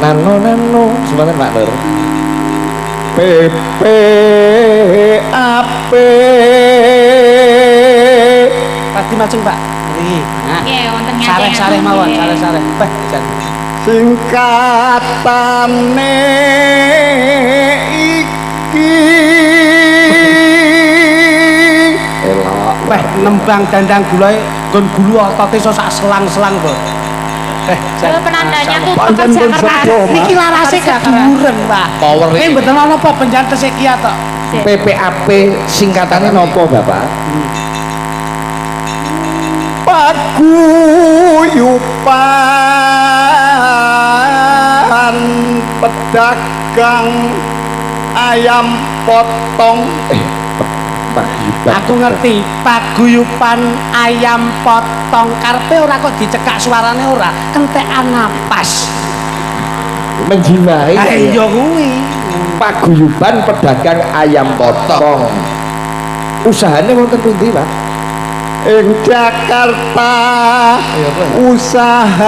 nano sebentar Pak Nur. PPAP pasti macung Pak. Nggih. Nah. Nggih, wonten ngajeng. Sareh-sareh mawon, sareh-sareh. Jan. singkatane iki Elok. Weh, nembang dandang gulae nggon gulu otote iso sak selang-selang kok. Itu penandanya tuh Pancen pun Jakarta. sedo, Mas. Niki larase keduren, Pak. Power Ini iki. mboten ana apa penjanten sekia tok. PPAP singkatannya nopo Bapak? paguyuban pedagang ayam potong Paguyuban. Aku ngerti, paguyuban ayam potong karepe ora kok dicekak suarane ora, kentekan napas. Menjiwai. Ah iya kuwi. Paguyuban pedagang ayam potong. Usahanya wonten pundi, Pak? ing Jakarta usahane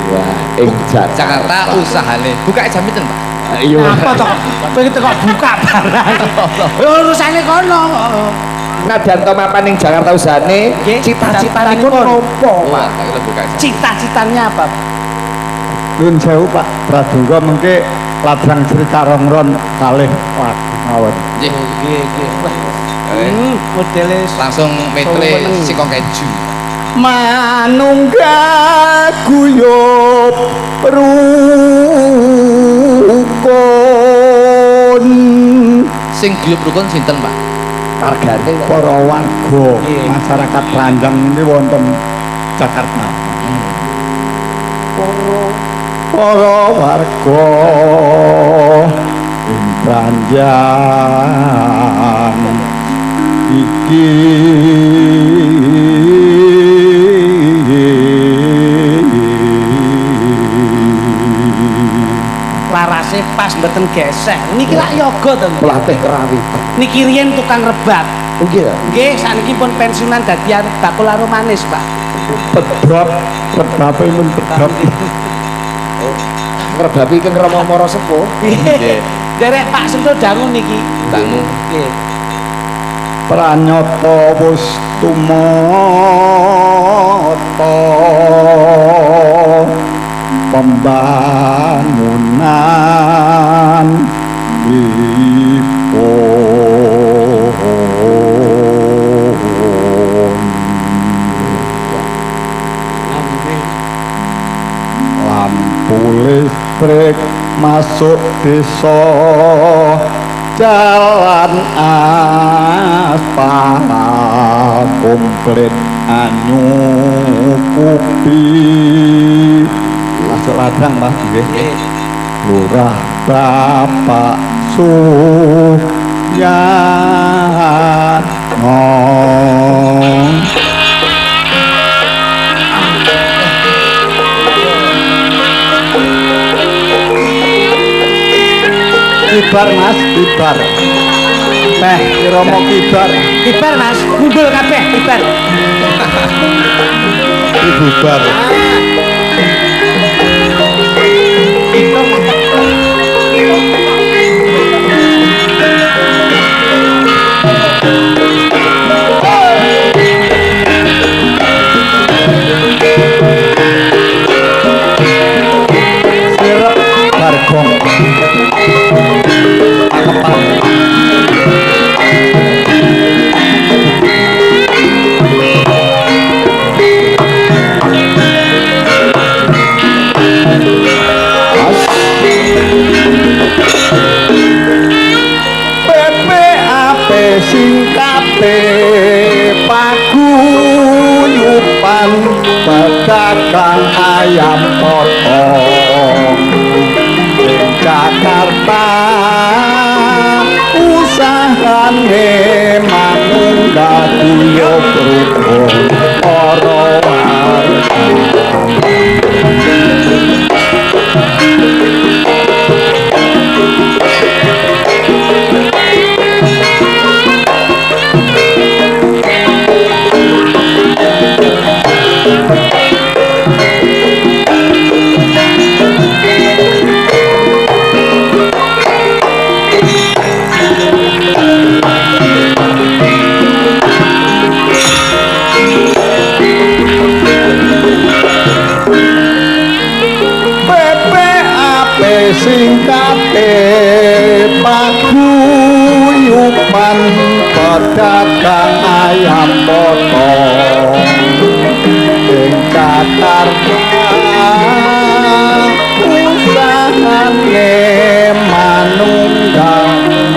Wah, ing Jakarta usahane. Buka jam pinten, Pak? Iya. Apa to? Pengen kok buka barang. Ya urusane kono. Nadan to mapan ing Jakarta usahane, Nggih, cita-citane ku cita-citanipun. nopo, Wah, Pak? kita buka jam. Cita-citanya apa? Nun sewu Pak Pradungga mengke ladrang cerita rongron kalih mawon. Nggih. Nggih, nggih. Eh, Modele langsung metre sikong keju. Manunggal guyub rukun Sing guyub rukun sinten, Pak? Hargane kok para warga masyarakat Ranjang ini wonten Jakarta. Para warga ing Ranjang iki larase pas mboten gesek. Niki lak yoga to. pelatih kerawit. Niki riyen tukang rebab. Oh iya. Nggih, saniki pun pensiunan dadi bakul karo manis, Pak. pedhot pedape men pedhot Ngrebabi ke Rama Mara Sepuh. Nggih. Derek Pak Sento dangu niki. Dangu. Nggih. pranyata wis tumata pembangunan lampu listrik masuk desa jalan aspal komplit anyukupi masuk ladang Mas nggih Lurah Bapak Suyatno kibar Mas kibar teh Romo kibar Kibar, Mas. Kumpul kabeh kibar. dibubar sirep bargong PPAP singkate paguyuban pedagang ayam potong ing Jakarta usahane manunggal guyub rukun para warga. dagang ayam potong ing Jakarta usahane manunggal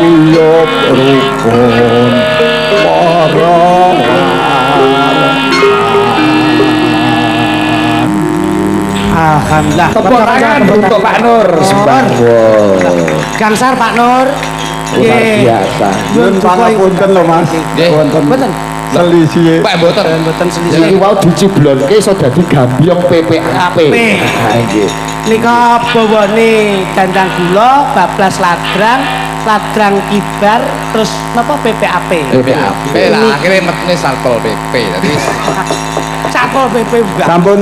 uyup rukun para Alhamdulillah. Tepuk tangan untuk Pak Nur. Gangsar Pak Nur. Luar biasa. Nyun pangapunten lho Mas. Nggih. Wonten Mboten. selisih. Pak mboten. Mboten Iki selisih. wau dijiblonke iso dadi gambyong PPAP. Ape. Ha nggih. Nika bawane dandang gula, bablas ladrang kibar, terus napa PPAP. PPAP lah akhirnya metune Satpol PP tadi. Satpol PP juga. Sampun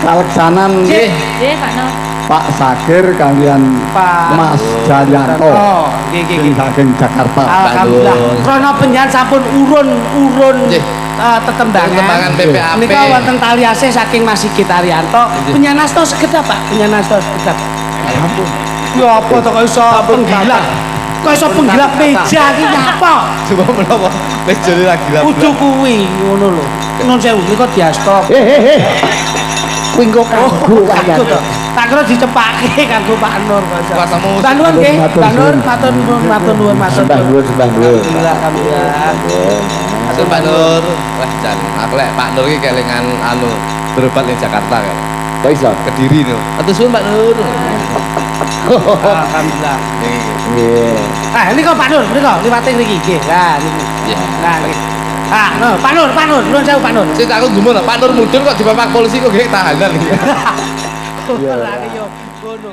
kaleksanan Nggih. Nggih, Pak Nur. Pak Sakir kalian Pak Mas Jayanto Oh, nggih nggih sing nggih. saking Jakarta. Alhamdulillah. Bandung. Krana penjan sampun urun Nggih. tetembangan. Tetembangan PPAP. Nika wonten tali asih saking Mas Sigit Arianto. Nggih. Penyanasta sekedap, Pak. Penyanasta sekedap. Ya apa to kok iso penggilak? Kok iso penggilak meja iki nyapa? Coba menapa mejane lagi lah. Kudu kuwi ngono lho. Nun sewu nika diasta. He. Kuwi engko kanggo Kanggo to. Tak kira dicepake kanggo Pak Nur. Kuasamu. Mbak Nur nggih, Matur Mbak Nur suwun. matur nuwun, matur nuwun, matur Sembah nuwun. nuwun, sembah nuwun. Alhamdulillah. Matur Pak Nur. Wah jan aku lek Pak Nur iki kelingan anu berobat ning Jakarta kan. Kok iso? Kediri no. Matur suwun Pak Nur. Alhamdulillah. Nggih. Ah, ini kok Pak Nur, ini kok liwate ngriki nggih. Nah, niki. Nggih. Nah, niki. Ah, no, Pak Nur, nuwun sewu Pak Nur. Sing aku gumun Pak Nur mudhun kok dipapak polisi kok nggih tahanan iki. Ora yo ngono.